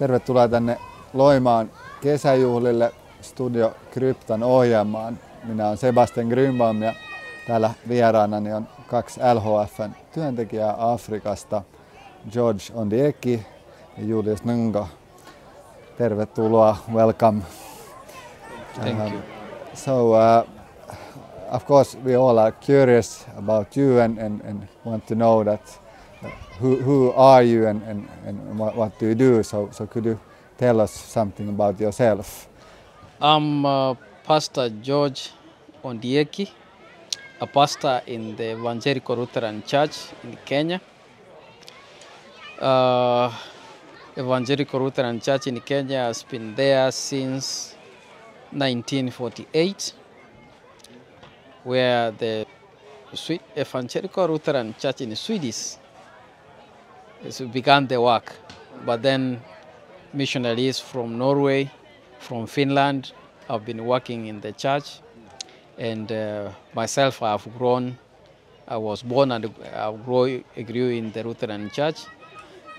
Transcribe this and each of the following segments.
Tervetuloa tänne Loimaan kesäjuhlille Studio Kryptan ohjelmaan. Minä olen Sebastian Grünbaum ja täällä vieraanani on 2 LHF:n työntekijää Afrikasta, George Ondieki ja Julius Ng'ang'a. Tervetuloa, welcome. Thank you. So, of course, we all are curious about you and want to know that who are you and what do you do? So could you tell us something about yourself? I'm Pastor George Ondieki, a pastor in the Evangelical Lutheran Church in Kenya. Evangelical Lutheran Church in Kenya has been there since 1948, where the Evangelical Lutheran Church in Swedish began the work. But then missionaries from Norway, from Finland have been working in the church, and myself, I have grown. I was born and I grew in the Lutheran Church,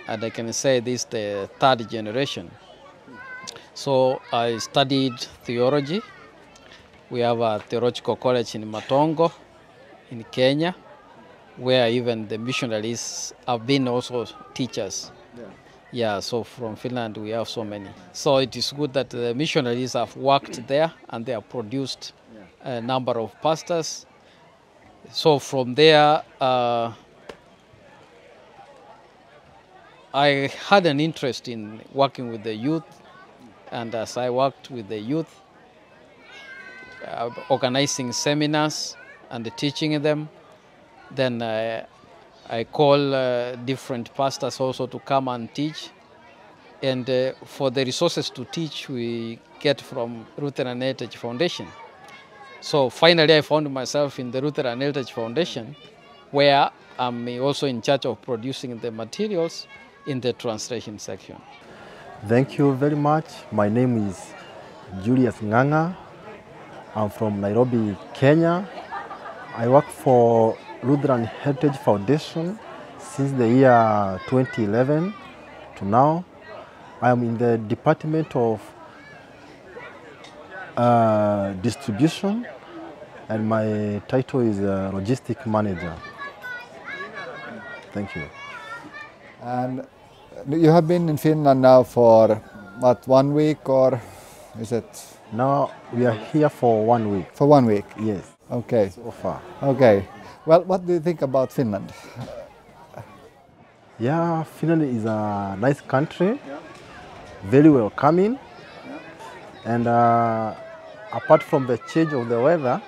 and I can say this is the 3rd generation. So I studied theology. We have a theological college in Matongo, in Kenya, where even the missionaries have been also teachers. Yeah, so from Finland we have so many. So it is good that the missionaries have worked there and they have produced a number of pastors. So from there, I had an interest in working with the youth, and as I worked with the youth, organizing seminars and teaching them, then I call different pastors also to come and teach. And for the resources to teach, we get from Lutheran Heritage Foundation. So finally, I found myself in the Lutheran Heritage Foundation, where I'm also in charge of producing the materials in the translation section. Thank you very much. My name is Julius Ng'ang'a. I'm from Nairobi, Kenya. I work for Lutheran Heritage Foundation since the year 2011 to now. I am in the Department of Distribution, and my title is Logistic Manager. Thank you. And you have been in Finland now for what, 1 week, or is it? Now we are here for 1 week. For 1 week? Yes. Okay. So far. Okay. Well, what do you think about Finland? Yeah, Finland is a nice country, very welcoming, and apart from the change of the weather,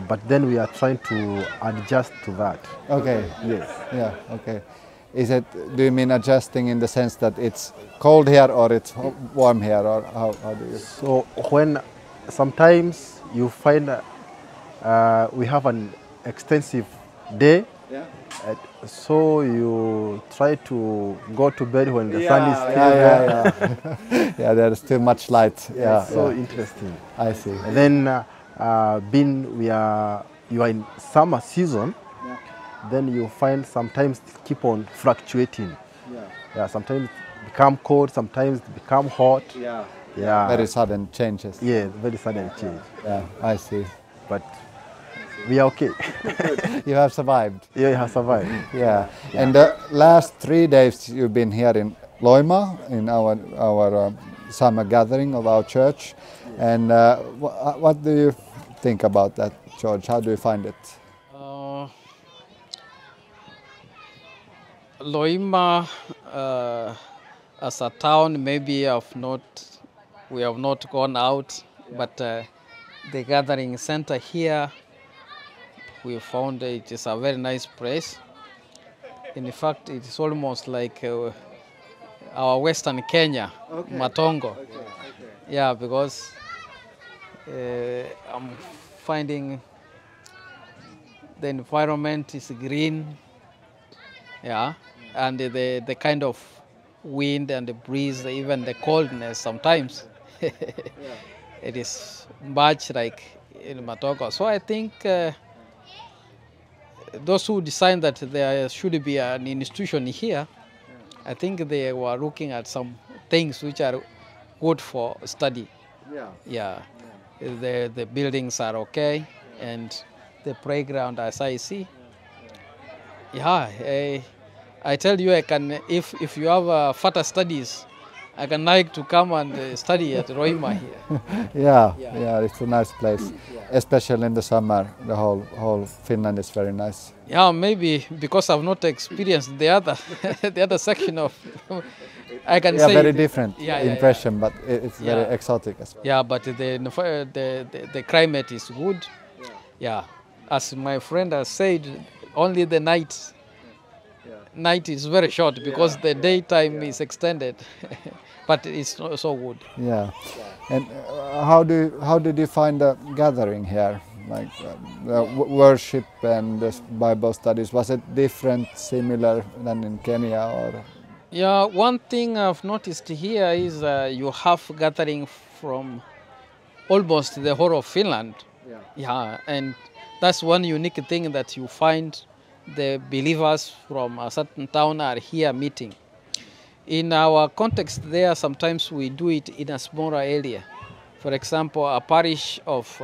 but then we are trying to adjust to that. Okay. Yes. Yeah. Okay. Do you mean adjusting in the sense that it's cold here or it's warm here, or how do you? So when sometimes you find we have an extensive day, so you try to go to bed when the sun is still there. Yeah, there's too much light. Yeah, so interesting. I see. And then you are in summer season, then you find sometimes it keep on fluctuating. Yeah, sometimes it become cold, sometimes it become hot. Yeah. Very sudden changes. Yeah, very sudden change. Yeah, I see. But we are okay. You have survived. Yeah, you have survived. Yeah. And the last 3 days you've been here in Loima in our summer gathering of our church. And what do you think about that, George? How do you find it? Loima, as a town, maybe we have not gone out, but the gathering center here, we found it is a very nice place. In fact, it is almost like our Western Kenya, Matongo. Okay. Yeah, because I'm finding the environment is green. Yeah, and the kind of wind and the breeze, even the coldness sometimes, it is much like in Matongo. So I think those who decide that there should be an institution here I think they were looking at some things which are good for study. Yeah. The buildings are okay, and the playground, as I see. Yeah, I tell you, I can, if you have further studies, I can like to come and study at Roima here. Yeah, it's a nice place, especially in the summer. The whole Finland is very nice. Yeah, maybe because I've not experienced the other the other section of. I can say very different impression, but it's very exotic as well. Yeah, but the climate is good. Yeah, as my friend has said, only the night is very short because the daytime is extended. But it's not so good. Yeah, and how did you find the gathering here? Like worship and the Bible studies, was it different, similar than in Kenya, or? Yeah, one thing I've noticed here is you have gathering from almost the whole of Finland. Yeah, and that's one unique thing that you find the believers from a certain town are here meeting. In our context there, sometimes we do it in a smaller area. For example, a parish of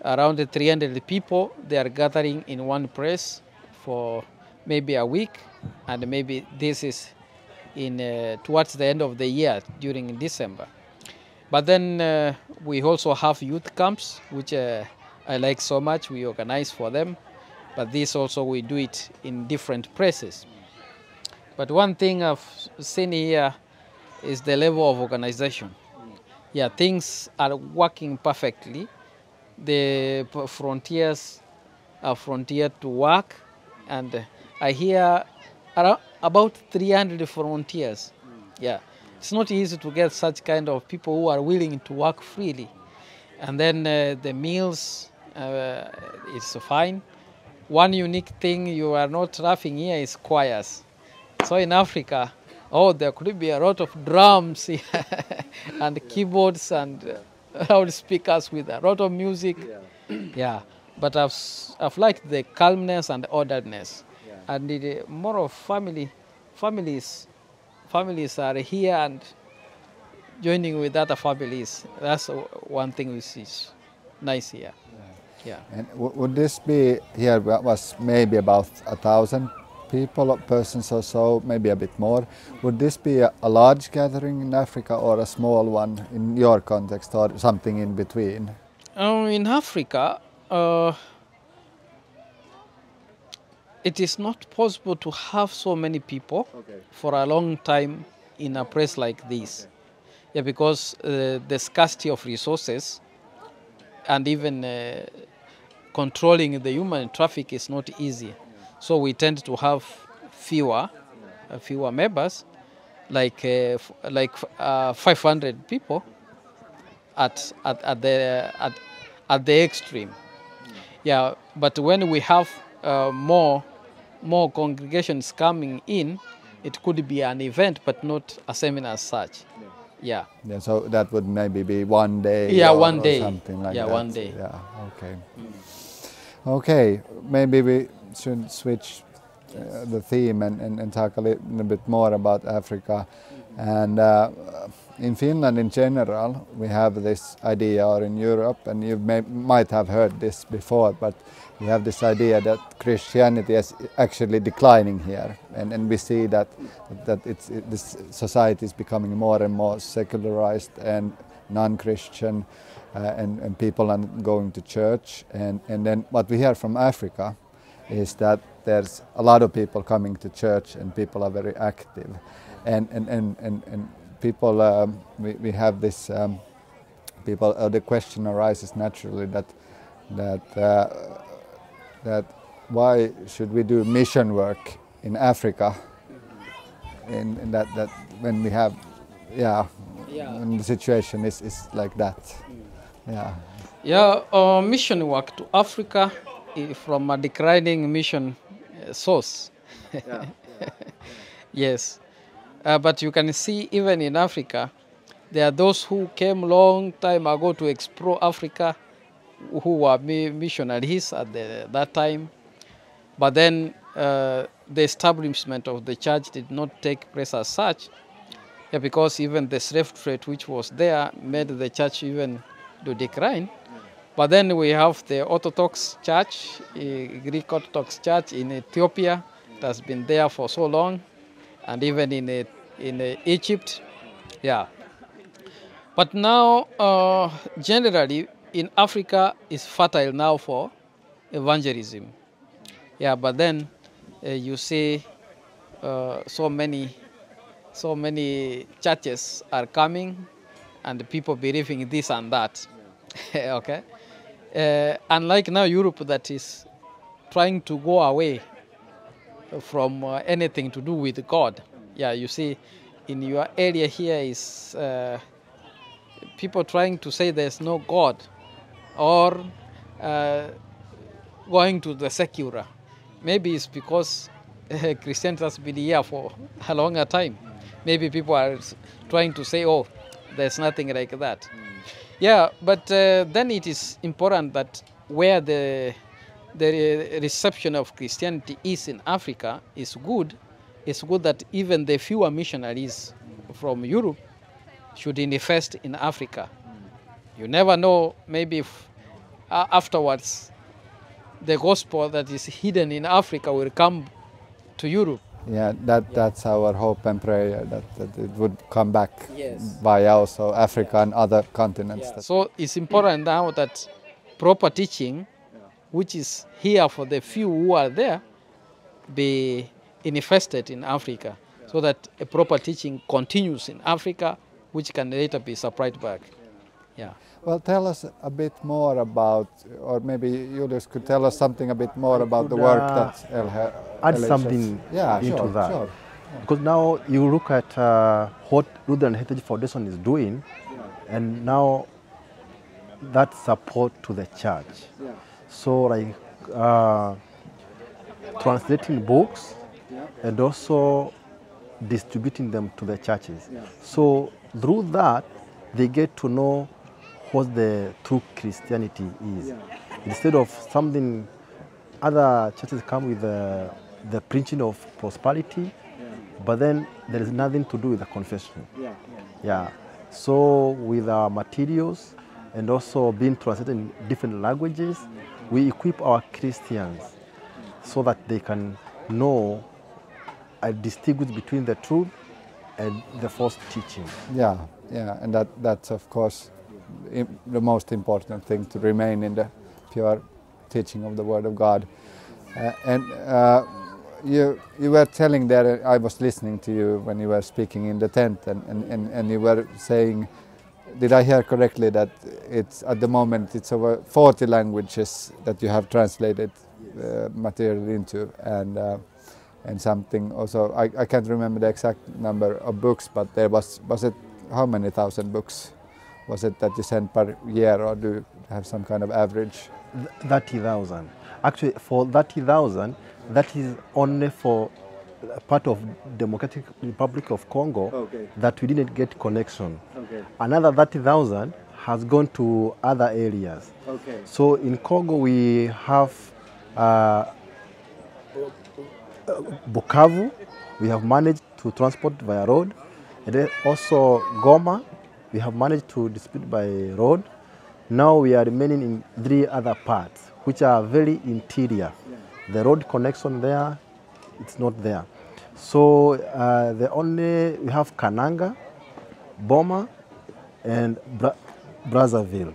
around 300 people, they are gathering in one place for maybe a week, and maybe this is in towards the end of the year during December. But then we also have youth camps, which I like so much. We organize for them, but this also we do it in different places. But one thing I've seen here is the level of organization. Yeah, things are working perfectly. The frontiers are frontier to work, and I hear about 300 volunteers. Yeah, it's not easy to get such kind of people who are willing to work freely. And then the meals is fine. One unique thing you are not laughing here is choirs. So in Africa, there could be a lot of drums here and keyboards and loudspeakers with a lot of music. Yeah. But I've liked the calmness and orderliness, and more of families are here and joining with other families. That's one thing which is nice here. Yeah. And would this be here was maybe about 1,000 people, persons or so, maybe a bit more. Would this be a large gathering in Africa or a small one in your context, or something in between? In Africa, it is not possible to have so many people for a long time in a place like this. Yeah, because the scarcity of resources and even controlling the human traffic is not easy. So we tend to have fewer members, like 500 people at the extreme. Yeah, but when we have more congregations coming in, it could be an event, but not a seminar as such. Yeah. Yeah. So that would maybe be one day. Yeah, or, one day. Or something like that. Yeah, one day. Yeah. Okay. Okay. Maybe we should switch the theme and talk a little bit more about Africa. And in Finland in general, we have this idea, or in Europe, and you might have heard this before, but we have this idea that Christianity is actually declining here, and we see that this society is becoming more and more secularized and non-Christian, and people are going to church. And then what we hear from Africa is that there's a lot of people coming to church, and people are very active, and people we have this people. The question arises naturally that why should we do mission work in Africa? In that when we have when the situation is like that. Mission work to Africa from a declining mission source. Yes, but you can see even in Africa, there are those who came long time ago to explore Africa, who were missionaries at that time, but then the establishment of the church did not take place as such, because even the slave trade which was there made the church even to decline. But then we have the Orthodox Church, Greek Orthodox Church in Ethiopia, that's been there for so long, and even in Egypt, yeah. But now, generally, in Africa is fertile now for evangelism. Yeah, but then you see so many churches are coming, and people believing this and that. Okay. Unlike now Europe that is trying to go away from anything to do with God. Yeah, you see in your area here is people trying to say there's no God, or going to the secular. Maybe it's because Christianity has been here for a longer time. Maybe people are trying to say, oh, there's nothing like that. Yeah, but then it is important that where the reception of Christianity is in Africa is good. It's good that even the fewer missionaries from Europe should invest in Africa. You never know, maybe if, afterwards the gospel that is hidden in Africa will come to Europe. Yeah, that's our hope and prayer, that it would come back via also Africa and other continents. Yeah. So it's important now that proper teaching, which is here for the few who are there, be invested in Africa, so that a proper teaching continues in Africa, which can later be supplied back. Yeah. Well, tell us a bit more about, or maybe Julius could tell us something a bit more about the work that add something into that. Sure. Because now you look at what Lutheran Heritage Foundation is doing, and now that support to the church. So like translating books and also distributing them to the churches. So through that, they get to know what the true Christianity is. Instead of something, other churches come with the preaching of prosperity, but then there is nothing to do with the confession. So with our materials and also being translated in different languages, we equip our Christians so that they can know and distinguish between the truth and the false teaching. Yeah, and that's of course the most important thing, to remain in the pure teaching of the Word of God. You were telling there, I was listening to you when you were speaking in the tent, and you were saying, did I hear correctly, that it's at the moment it's over 40 languages that you have translated material into, and something also, I can't remember the exact number of books, but there was it how many thousand books was it that you sent per year, or do you have some kind of average? 30,000. Actually, for 30,000, that is only for part of Democratic Republic of Congo that we didn't get connection. Another 30,000 has gone to other areas. So in Congo we have Bukavu, we have managed to transport via road, and then also Goma, we have managed to distribute by road. Now we are remaining in 3 other parts, which are very interior. The road connection there, it's not there. So we have Kananga, Boma, and Brazzaville.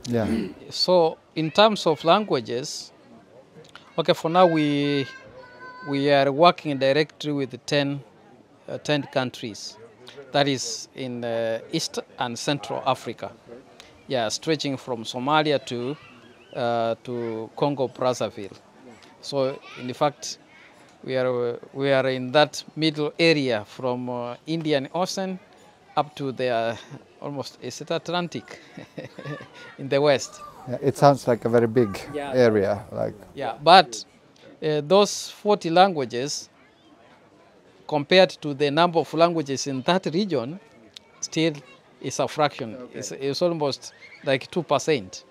Yeah. So in terms of languages, for now we are working directly with 10 countries. That is in East and Central Africa. Yeah, stretching from Somalia to Congo Brazzaville. So in fact, we are in that middle area from Indian Ocean up to the almost Atlantic in the west. Yeah, it sounds like a very big area. But those 40 languages, compared to the number of languages in that region, still is a fraction. It's almost like 2%.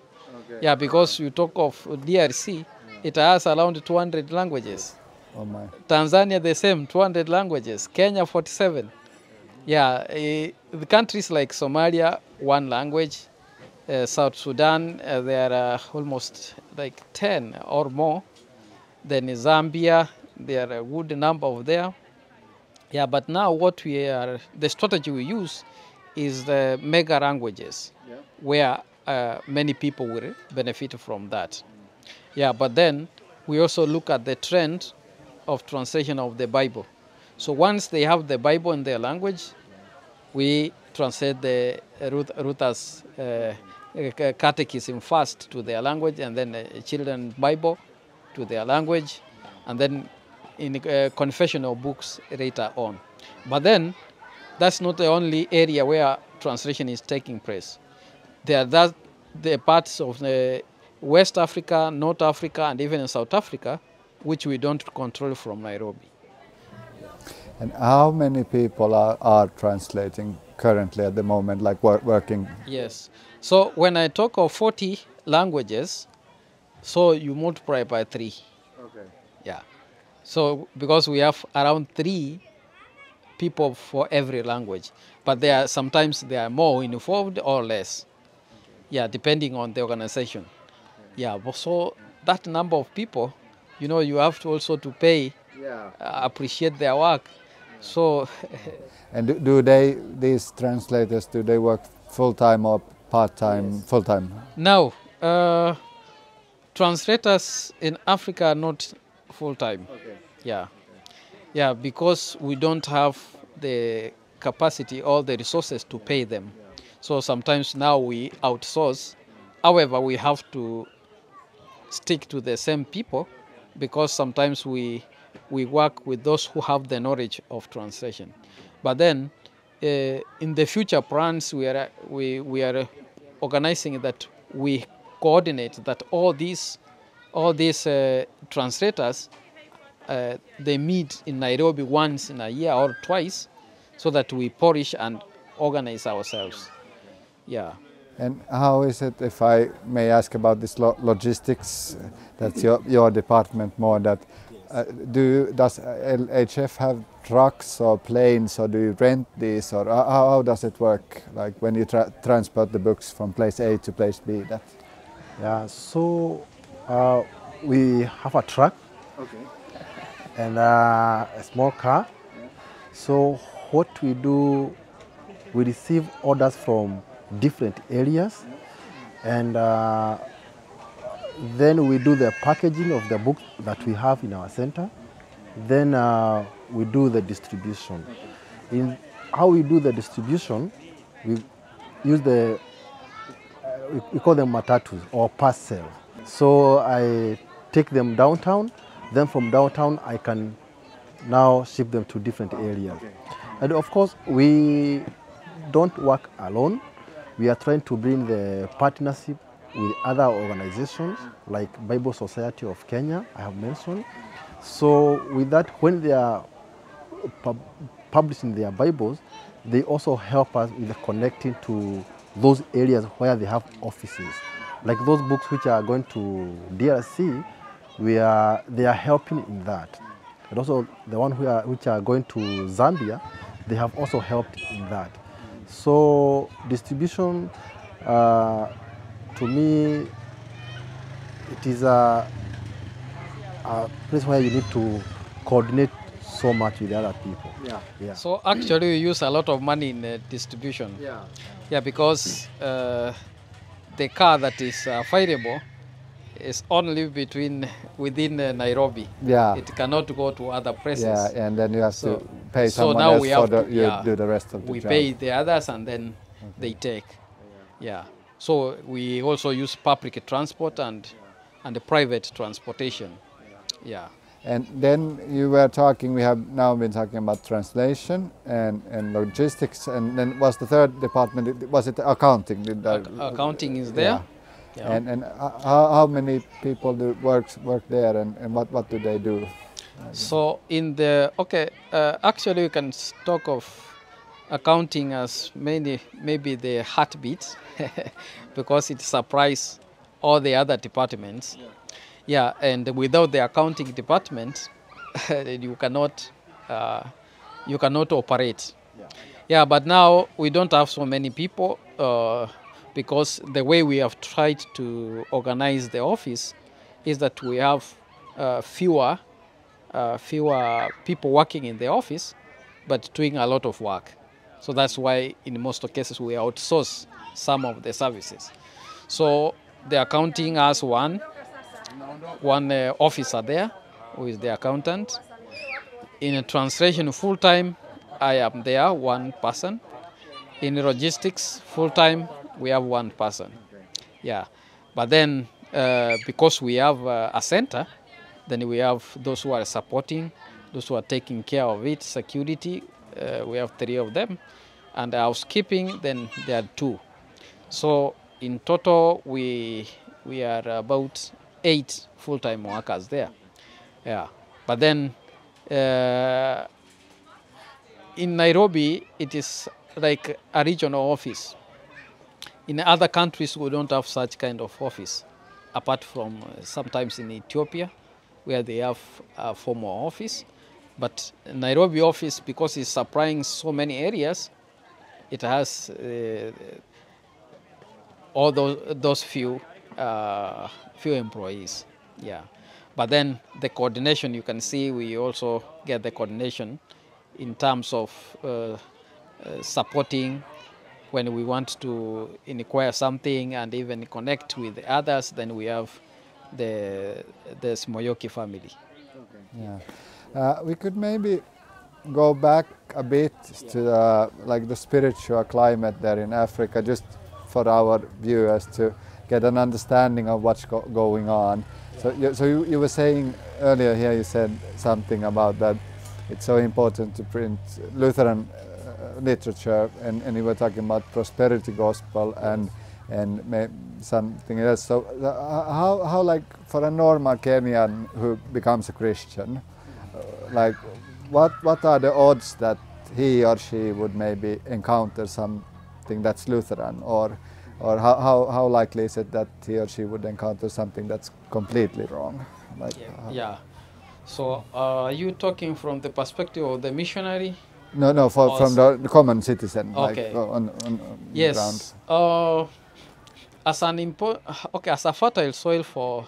Yeah, because you talk of DRC, it has around 200 languages. Oh my. Tanzania the same, 200 languages. Kenya 47. Yeah, the countries like Somalia, one language. South Sudan, there are almost like 10 or more. Then in Zambia, there are a good number of there. Yeah, but now the strategy we use is the mega languages, where many people will benefit from that. Yeah, but then we also look at the trend of translation of the Bible. So once they have the Bible in their language, we translate the Luther's catechism first to their language, and then the children's Bible to their language, and then in confessional books later on. But then that's not the only area where translation is taking place. There are the parts of the West Africa, North Africa, and even in South Africa, which we don't control from Nairobi. And how many people are translating currently at the moment, like working? Yes. So when I talk of 40 languages, so you multiply by 3. Okay. Yeah. So because we have around 3 people for every language, but sometimes there are more involved or less. Yeah, depending on the organization. Yeah, so that number of people, you have to also to pay, appreciate their work. So. And these translators, do they work full-time or part-time? Yes. Full-time? No, translators in Africa are not full-time. Okay. Yeah. Yeah, because we don't have the capacity or the resources to pay them. So sometimes now we outsource. However, we have to stick to the same people because sometimes we work with those who have the knowledge of translation. But then in the future plans, we are organizing that we coordinate that all these translators, they meet in Nairobi once in a year or twice, so that we polish and organize ourselves. Yeah. And how is it, if I may ask about this logistics, that's your department more, that does LHF have trucks or planes, or do you rent these, or how does it work, like when you transport the books from place A to place B? Yeah, so we have a truck. Okay. And a small car. Yeah. So what we do, we receive orders from different areas, and then we do the packaging of the books that we have in our center. Then we do the distribution. In how we do the distribution, we use we call them matatus or parcel. So I take them downtown. Then from downtown, I can now ship them to different areas. Okay. And of course, we don't work alone. We are trying to bring the partnership with other organizations like Bible Society of Kenya, I have mentioned. So with that, when they are publishing their Bibles, they also help us with connecting to those areas where they have offices. Like those books which are going to DRC, they are helping in that. And also the one which are going to Zambia, they have also helped in that. So distribution, to me, it is a place where you need to coordinate so much with other people. Yeah. Yeah. So actually we use a lot of money in distribution. Yeah. Yeah, because the car that is affordable is only within Nairobi. Yeah. It cannot go to other places. Yeah, and then you have to pay someone else you do the rest of the job. We pay the others and then they take. Yeah. So we also use public transport and the private transportation. Yeah. And then we have now been talking about translation and logistics, and then was the third department, was it accounting? Accounting is there. Yeah. Yeah. And how many people work there, and what do they do? So actually we can talk of accounting as maybe the heartbeat because it supplies all the other departments. Yeah, and without the accounting department, you cannot operate. Yeah, but now we don't have so many people because the way we have tried to organize the office is that we have fewer people working in the office, but doing a lot of work. So that's why in most cases we outsource some of the services. So they are counting as one officer there, who is the accountant. In a translation full-time, I am there, one person. In logistics full-time, we have one person. Yeah, but then because we have a center, then we have those who are supporting, those who are taking care of it, security, we have 3 of them, and housekeeping, then there are 2. So in total, we are about 8 full-time workers there. Yeah, but then in Nairobi, it is like a regional office. In other countries, we don't have such kind of office, apart from sometimes in Ethiopia, where they have a formal office. But Nairobi office, because it's supplying so many areas, it has all those few employees. Yeah, but then the coordination, you can see we also get the coordination in terms of supporting when we want to inquire something and even connect with the others. Then we have the Smoyoki family. Okay. Yeah, we could maybe go back a bit to the spiritual climate there in Africa, just for our viewers to get an understanding of what's going on. So you were saying earlier here, you said something about that it's so important to print Lutheran literature, and you were talking about prosperity gospel and something else. So how like for a normal Kenyan who becomes a Christian, like what are the odds that he or she would maybe encounter something that's Lutheran, or how likely is it that he or she would encounter something that's completely wrong? Like, yeah. So are you talking from the perspective of the missionary? No, from the common citizen. Okay. Like on yes. ground. As a fertile soil for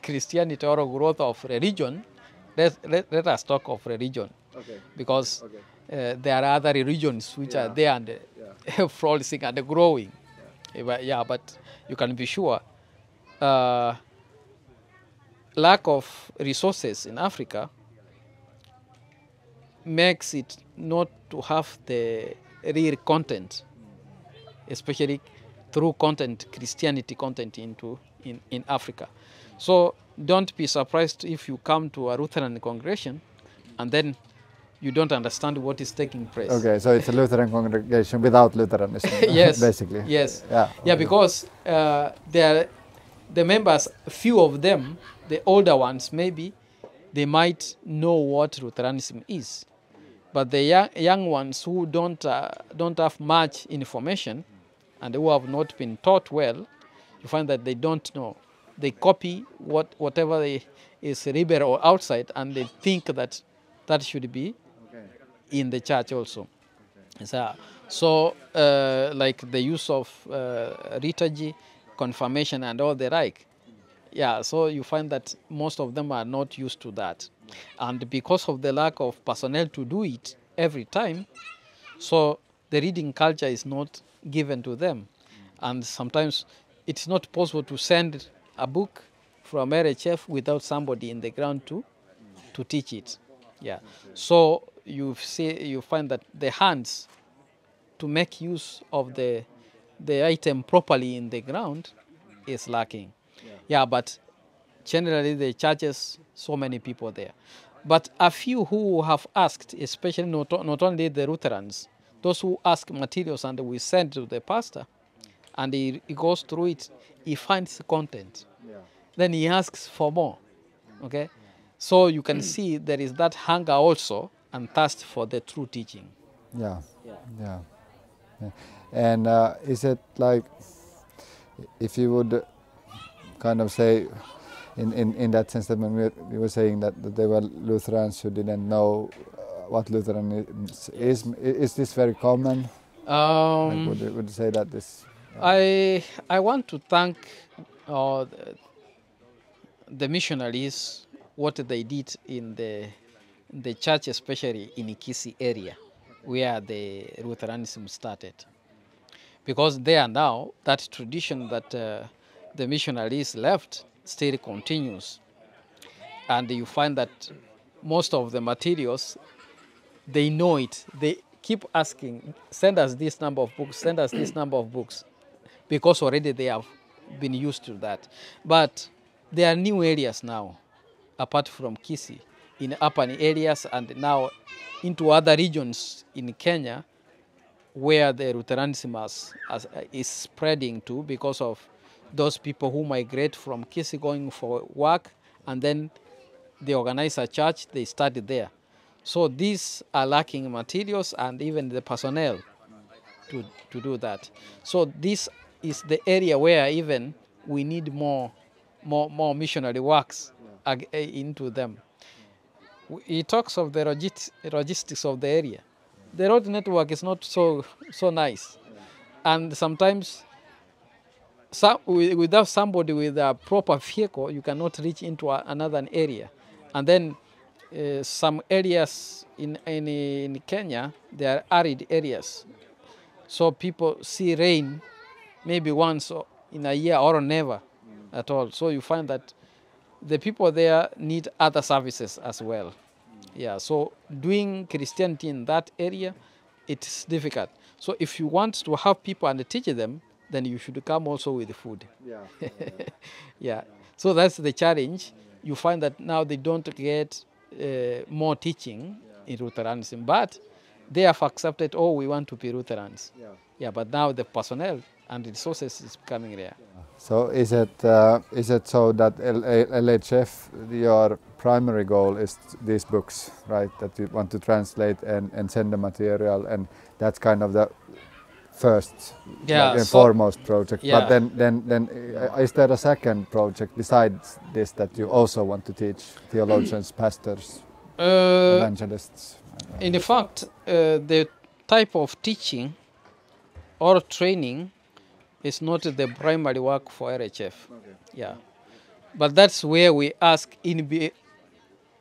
Christianity or growth of religion, let us talk of religion. Okay. Because there are other religions which are there and flourishing and growing. Yeah, but you can be sure lack of resources in Africa makes it not to have the real content, especially through content, Christianity content in Africa. So don't be surprised if you come to a Lutheran congregation and then you don't understand what is taking place. Okay, so it's a Lutheran congregation without Lutheranism. Yes, basically. Yes. Yeah. Yeah, because the members, few of them, the older ones maybe, they might know what Lutheranism is, but the young ones who don't have much information and who have not been taught well, you find that they don't know. They copy whatever is liberal outside, and they think that should be in the church also. Okay. So like the use of liturgy, confirmation, and all the like. Yeah, so you find that most of them are not used to that. And because of the lack of personnel to do it every time, so the reading culture is not given to them. And sometimes it's not possible to send a book from RHF without somebody in the ground to teach it. Yeah. So you find that the hands to make use of the item properly in the ground is lacking. Yeah, but generally the churches, so many people there. But a few who have asked, especially not only the Lutherans, those who ask materials and we send to the pastor, and he goes through it, he finds content. Yeah. Then he asks for more. Okay? Yeah. So you can see there is that hunger also and thirst for the true teaching. Yeah. And is it like, if you would kind of say, in that sense that when you were saying that they were Lutherans who didn't know what Lutheranism is this very common? Like would you say that this? I want to thank the missionaries, what they did in the church, especially in Kisii area, where the Lutheranism started. Because there now, that tradition that the missionaries left still continues. And you find that most of the materials, they know it. They keep asking, send us this number of books, send us this number of books, because already they have been used to that. But there are new areas now, apart from Kisii, in urban areas and now into other regions in Kenya, where the Lutheranism is spreading to because of those people who migrate from Kisii going for work, and then they organize a church, they study there. So these are lacking materials and even the personnel to do that. So this is the area where even we need more missionary works into them. He talks of the logistics of the area. The road network is not so nice, and sometimes without somebody with a proper vehicle, you cannot reach into another area. And then some areas in Kenya, they are arid areas, so people see rain maybe once in a year or never at all. So you find that the people there need other services as well. Yeah, so doing Christianity in that area, it's difficult. So if you want to have people and teach them, then you should come also with food. Yeah. Yeah. So that's the challenge. You find that now they don't get more teaching in Lutheranism, but they have accepted, oh, we want to be Lutherans. Yeah, but now the personnel and resources is becoming rare. So is it so that LHF, your primary goal is these books, right? That you want to translate and send the material, and that's kind of the first and foremost project. Yeah. But then is there a second project besides this that you also want to teach theologians, pastors, evangelists? In fact, the type of teaching or training is not the primary work for LHF. Okay. Yeah, but that's where we ask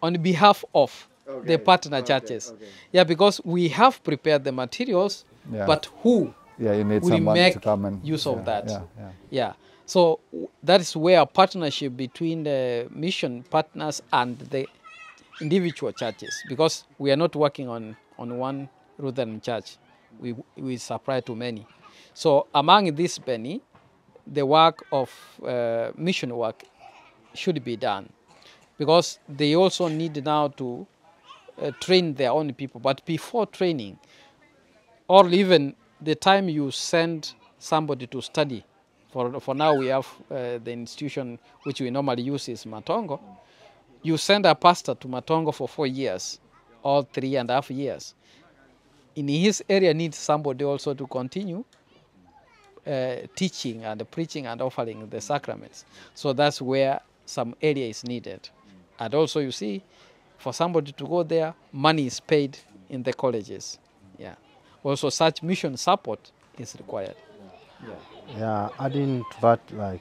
on behalf of the partner churches. Okay. Yeah, because we have prepared the materials, but who you need will someone make to come and use of that? Yeah. So that is where a partnership between the mission partners and the individual churches, because we are not working on one Lutheran church. We supply to many. So among these many, the work of mission work should be done, because they also need now to train their own people. But before training, or even the time you send somebody to study, for now we have the institution which we normally use is Matongo. You send a pastor to Matongo for 4 years, or 3.5 years. In his area needs somebody also to continue teaching and preaching and offering the sacraments. So that's where some area is needed. And also you see, for somebody to go there, money is paid in the colleges. Yeah. Also such mission support is required. Yeah, adding to that, like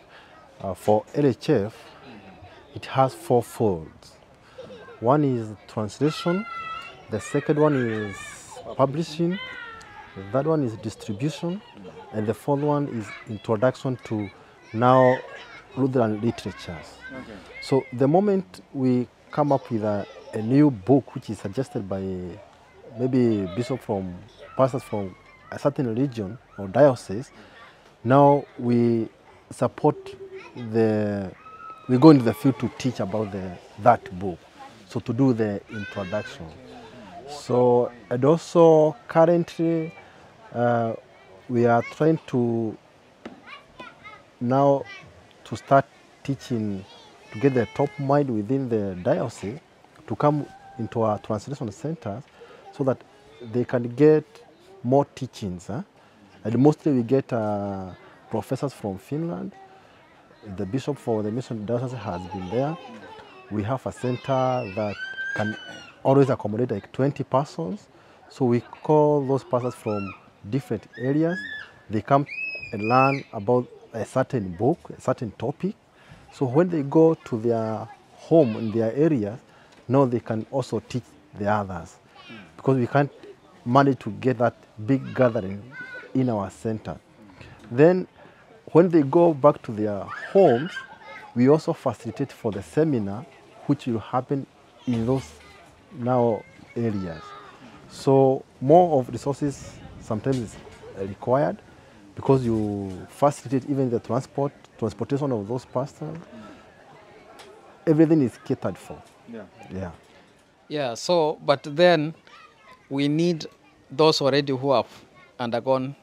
for LHF, it has 4 folds. One is translation, the second one is publishing, the third one is distribution, and the fourth one is introduction to now Lutheran literatures. Okay. So the moment we come up with a new book which is suggested by maybe bishop from pastors from a certain religion or diocese, now we support we go into the field to teach about that book, so to do the introduction. So, and also currently we are trying to now to start teaching, to get the top mind within the diocese to come into our translation centers so that they can get more teachings. And mostly we get professors from Finland, the bishop for the mission diocese has been there. We have a center that can always accommodate like 20 persons. So we call those persons from different areas. They come and learn about a certain book, a certain topic. So when they go to their home in their areas, now they can also teach the others. Because we can't manage to get that big gathering in our center. Then when they go back to their homes, we also facilitate for the seminar which will happen in those now areas. So more of resources sometimes is required because you facilitate even the transportation of those pastors. Everything is catered for. Yeah. Yeah, so, but then we need those already who have undergone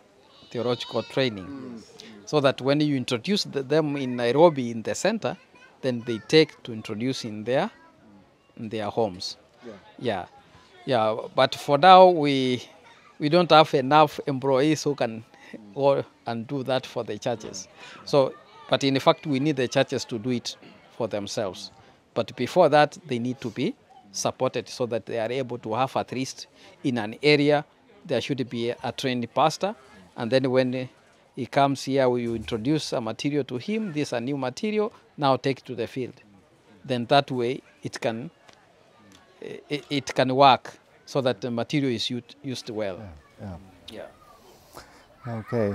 theological training so that when you introduce them in Nairobi in the center, then they take to introduce in their homes. Yeah. But for now, we don't have enough employees who can go and do that for the churches. So, but in fact, we need the churches to do it for themselves. But before that, they need to be supported so that they are able to have at least in an area, there should be a trained pastor. And then when he comes here, we introduce a material to him. This is a new material, now take it to the field. Then that way it can work so that the material is used well. Yeah. Okay,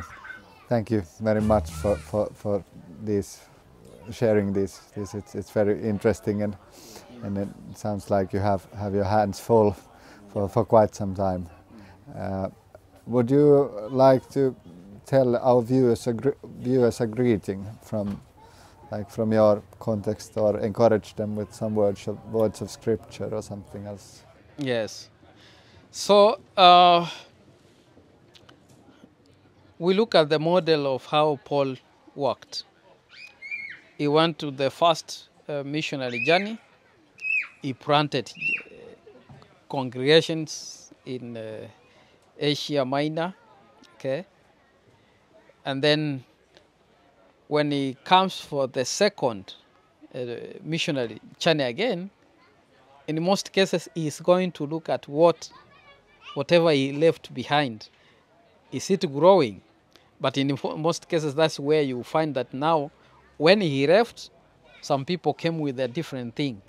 thank you very much for this sharing this. It's very interesting and it sounds like you have your hands full for quite some time. Would you like to tell our viewers a greeting from your context, or encourage them with some words of scripture or something else? Yes. So we look at the model of how Paul worked. He went to the first missionary journey. He planted congregations in Asia Minor, okay? And then when he comes for the second missionary journey again, in most cases he's going to look at whatever he left behind. Is it growing? But in most cases that's where you find that now when he left, some people came with a different thing.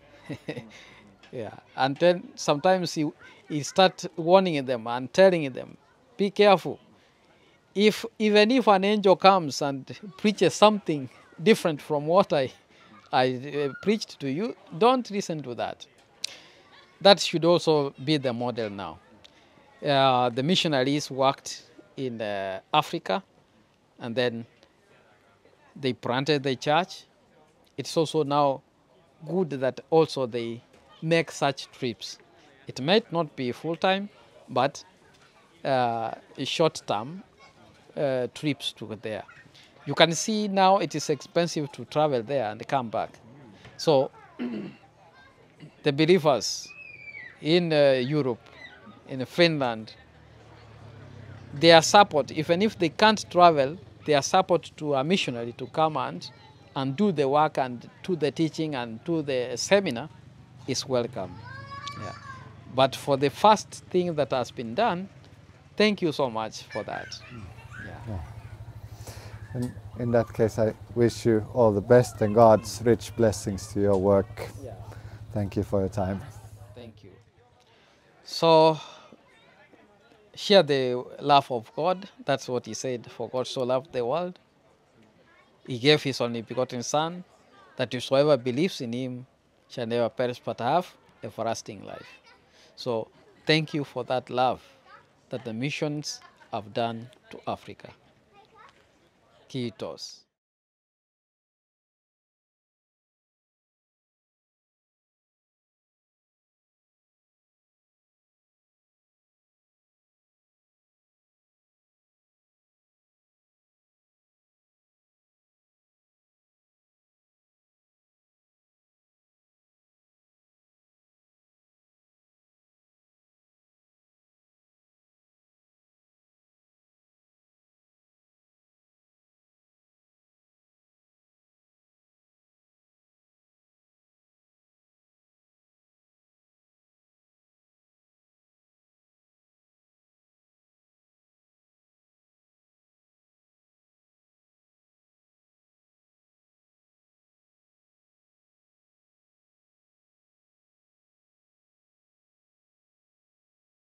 Yeah, and then sometimes he starts warning them and telling them, be careful. Even if an angel comes and preaches something different from what I preached to you, don't listen to that. That should also be the model now. The missionaries worked in Africa, and then they planted the church. It's also now good that also they make such trips. It might not be full-time, but short-term trips to there. You can see now it is expensive to travel there and come back. So the believers in Europe, in Finland, their support, even if they can't travel, their support to a missionary to come and do the work and do the teaching and do the seminar is welcome. Yeah. But for the first thing that has been done, thank you so much for that. Yeah. And in that case, I wish you all the best and God's rich blessings to your work. Yeah. Thank you for your time. Thank you. So, share the love of God. That's what he said, for God so loved the world. He gave his only begotten Son, that whosoever believes in him shall never perish but have everlasting life. So thank you for that love that the missions have done to Africa. Kiitos.